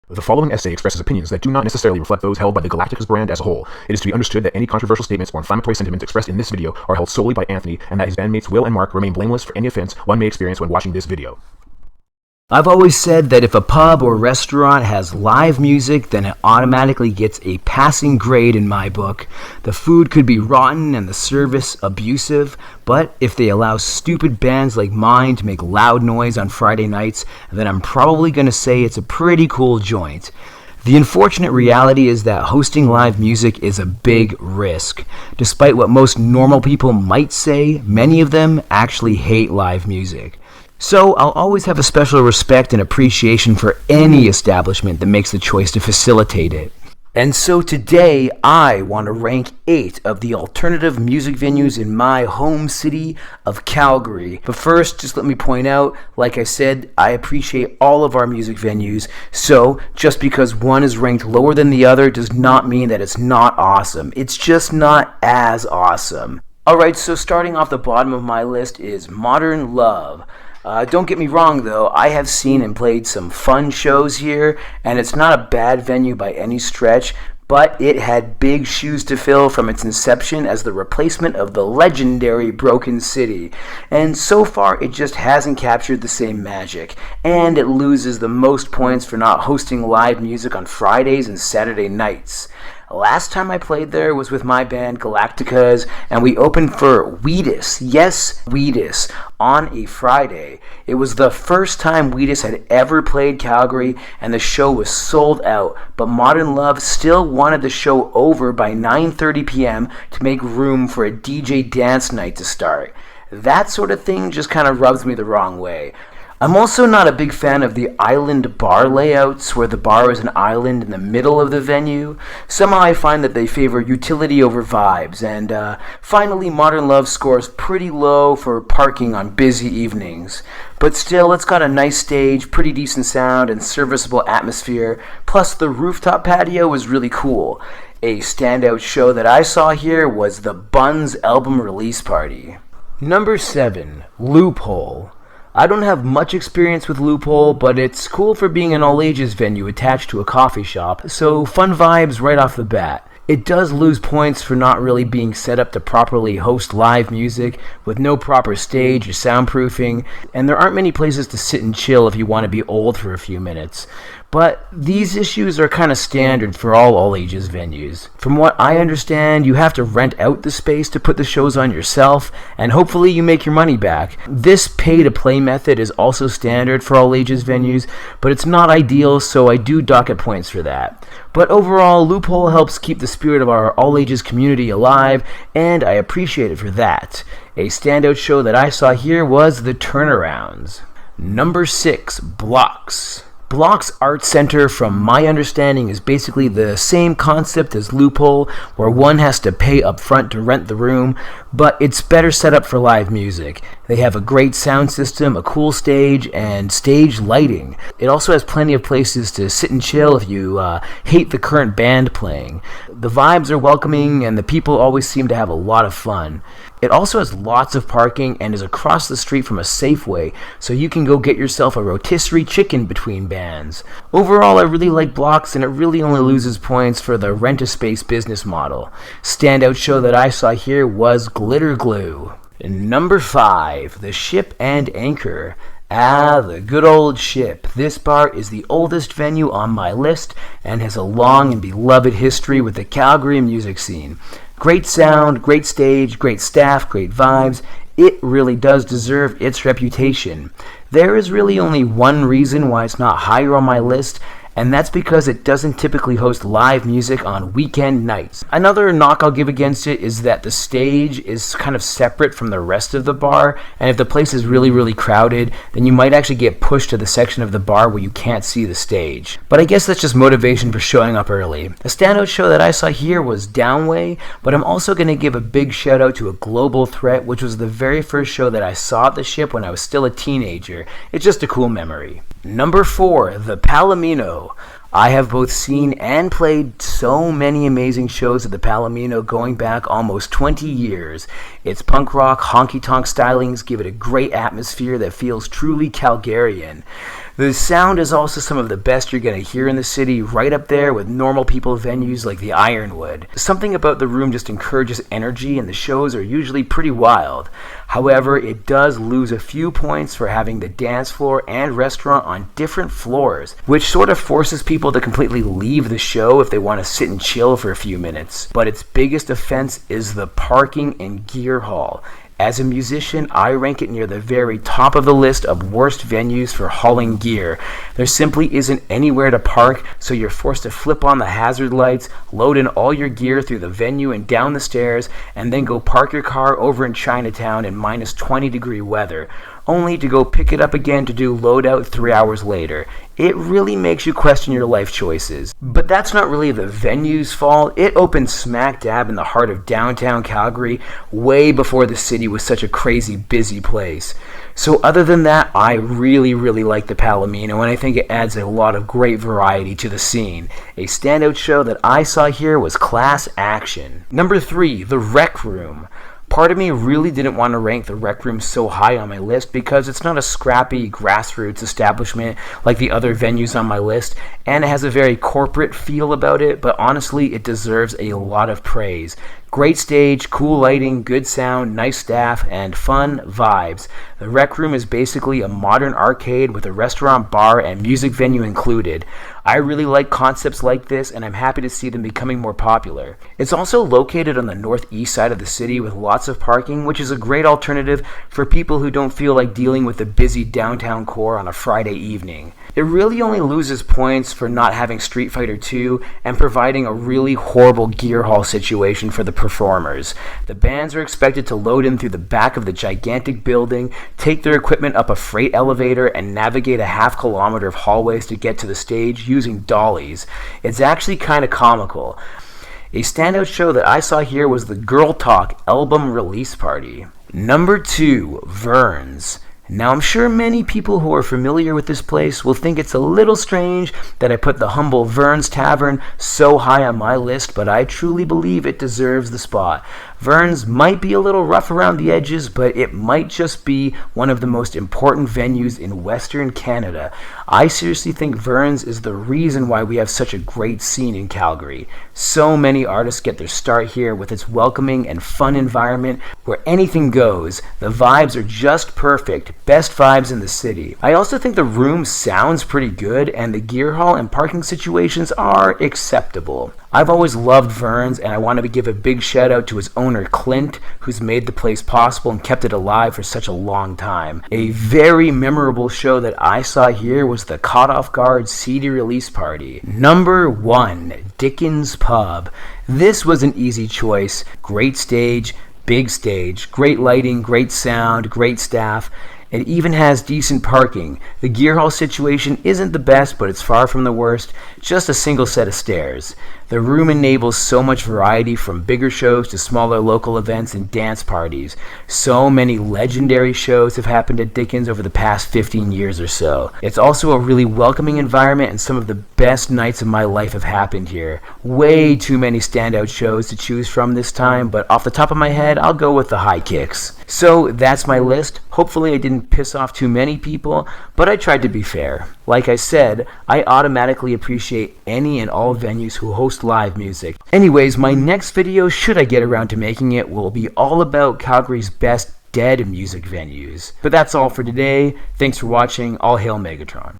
The following essay expresses opinions that do not necessarily reflect those held by the Galacticus brand as a whole. It is to be understood that any controversial statements or inflammatory sentiments expressed in this video are held solely by Anthony, and that his bandmates Will and Mark remain blameless for any offense one may experience when watching this video. I've always said that if a pub or restaurant has live music, then it automatically gets a passing grade in my book. The food could be rotten and the service abusive, but if they allow stupid bands like mine to make loud noise on Friday nights, then I'm probably going to say it's a pretty cool joint. The unfortunate reality is that hosting live music is a big risk. Despite what most normal people might say, many of them actually hate live music. So I'll always have a special respect and appreciation for any establishment that makes the choice to facilitate it. And so today I want to rank 8 of the alternative music venues in my home city of Calgary. But first, just let me point out, like I said, I appreciate all of our music venues. So just because one is ranked lower than the other does not mean that it's not awesome. It's just not as awesome. Alright, so starting off the bottom of my list is Modern Love. Don't get me wrong though, I have seen and played some fun shows here, and it's not a bad venue by any stretch, but it had big shoes to fill from its inception as the replacement of the legendary Broken City, and so far it just hasn't captured the same magic, and it loses the most points for not hosting live music on Fridays and Saturday nights. Last time I played there was with my band Galacticus, and we opened for Wheatus, yes, Wheatus, on a Friday. It was the first time Wheatus had ever played Calgary, and the show was sold out, but Modern Love still wanted the show over by 9:30 p.m. to make room for a DJ dance night to start. That sort of thing just kind of rubs me the wrong way. I'm also not a big fan of the island bar layouts where the bar is an island in the middle of the venue. Somehow I find that they favor utility over vibes. And finally, Modern Love scores pretty low for parking on busy evenings. But still, it's got a nice stage, pretty decent sound, and serviceable atmosphere. Plus, the rooftop patio is really cool. A standout show that I saw here was the Buns album release party. Number 7, Loophole. I don't have much experience with Loophole, but it's cool for being an all-ages venue attached to a coffee shop, so fun vibes right off the bat. It does lose points for not really being set up to properly host live music, with no proper stage or soundproofing, and there aren't many places to sit and chill if you want to be old for a few minutes. But these issues are kind of standard for all ages venues. From what I understand, you have to rent out the space to put the shows on yourself, and hopefully you make your money back. This pay-to-play method is also standard for all ages venues, but it's not ideal, so I do dock at points for that. But overall, Loophole helps keep the spirit of our all-ages community alive, and I appreciate it for that. A standout show that I saw here was The Turnarounds. Number 6, Blocks. Blocks Art Center, from my understanding, is basically the same concept as Loophole, where one has to pay up front to rent the room, but it's better set up for live music. They have a great sound system, a cool stage, and stage lighting. It also has plenty of places to sit and chill if you hate the current band playing. The vibes are welcoming, and the people always seem to have a lot of fun. It also has lots of parking and is across the street from a Safeway, so you can go get yourself a rotisserie chicken between bands. Overall, I really like Blocks, and it really only loses points for the rent-a-space business model. Standout show that I saw here was Glitter Glue. Number 5, The Ship and Anchor. The good old Ship. This bar is the oldest venue on my list and has a long and beloved history with the Calgary music scene. Great sound, great stage, great staff, great vibes. It really does deserve its reputation. There is really only one reason why it's not higher on my list, and that's because it doesn't typically host live music on weekend nights. Another knock I'll give against it is that the stage is kind of separate from the rest of the bar, and if the place is really crowded, then you might actually get pushed to the section of the bar where you can't see the stage. But I guess that's just motivation for showing up early. A standout show that I saw here was Downway, but I'm also going to give a big shout out to A Global Threat, which was the very first show that I saw at the Ship when I was still a teenager. It's just a cool memory. Number 4, the Palamino. I have both seen and played so many amazing shows at the Palamino going back almost 20 years. Its punk rock, honky-tonk stylings give it a great atmosphere that feels truly Calgarian. The sound is also some of the best you're going to hear in the city, right up there with normal people venues like the Ironwood. Something about the room just encourages energy, and the shows are usually pretty wild. However, it does lose a few points for having the dance floor and restaurant on different floors, which sort of forces people to completely leave the show if they want to sit and chill for a few minutes. But its biggest offense is the parking and gear hall. As a musician, I rank it near the very top of the list of worst venues for hauling gear. There simply isn't anywhere to park, so you're forced to flip on the hazard lights, load in all your gear through the venue and down the stairs, and then go park your car over in Chinatown in minus 20-degree weather, only to go pick it up again to do loadout 3 hours later. It really makes you question your life choices. But that's not really the venue's fault. It opened smack dab in the heart of downtown Calgary, way before the city was such a crazy busy place. So other than that, I really like the Palamino, and I think it adds a lot of great variety to the scene. A standout show that I saw here was Class Action. Number 3, The Rec Room. Part of me really didn't want to rank the Rec Room so high on my list because it's not a scrappy grassroots establishment like the other venues on my list, and it has a very corporate feel about it, but honestly it deserves a lot of praise. Great stage, cool lighting, good sound, nice staff, and fun vibes. The Rec Room is basically a modern arcade with a restaurant, bar, and music venue included. I really like concepts like this, and I'm happy to see them becoming more popular. It's also located on the northeast side of the city with lots of parking, which is a great alternative for people who don't feel like dealing with the busy downtown core on a Friday evening. It really only loses points for not having Street Fighter 2 and providing a really horrible gear haul situation for the performers. The bands are expected to load in through the back of the gigantic building, take their equipment up a freight elevator, and navigate a half-kilometer of hallways to get to the stage using dollies. It's actually kind of comical. A standout show that I saw here was the Girl Talk album release party. Number 2, Verns. Now, I'm sure many people who are familiar with this place will think it's a little strange that I put the humble Verns Tavern so high on my list, but I truly believe it deserves the spot. Verns might be a little rough around the edges, but it might just be one of the most important venues in Western Canada. I seriously think Verns is the reason why we have such a great scene in Calgary. So many artists get their start here with its welcoming and fun environment where anything goes. The vibes are just perfect. Best vibes in the city. I also think the room sounds pretty good, and the gear hall and parking situations are acceptable. I've always loved Verns, and I want to give a big shout out to its owner Clint, who's made the place possible and kept it alive for such a long time. A very memorable show that I saw here was the Caught Off Guard CD release party. Number 1, Dickens Pub. This was an easy choice. Great stage, great lighting, great sound, great staff. It even has decent parking. The gear hall situation isn't the best, but it's far from the worst. Just a single set of stairs. The room enables so much variety, from bigger shows to smaller local events and dance parties. So many legendary shows have happened at Dickens over the past 15 years or so. It's also a really welcoming environment, and some of the best nights of my life have happened here. Way too many standout shows to choose from this time, but off the top of my head, I'll go with the high kicks. So that's my list. Hopefully I didn't piss off too many people, but I tried to be fair. Like I said, I automatically appreciate any and all venues who host live music. Anyways, my next video, should I get around to making it, will be all about Calgary's best dead music venues. But that's all for today. Thanks for watching. All hail Megatron.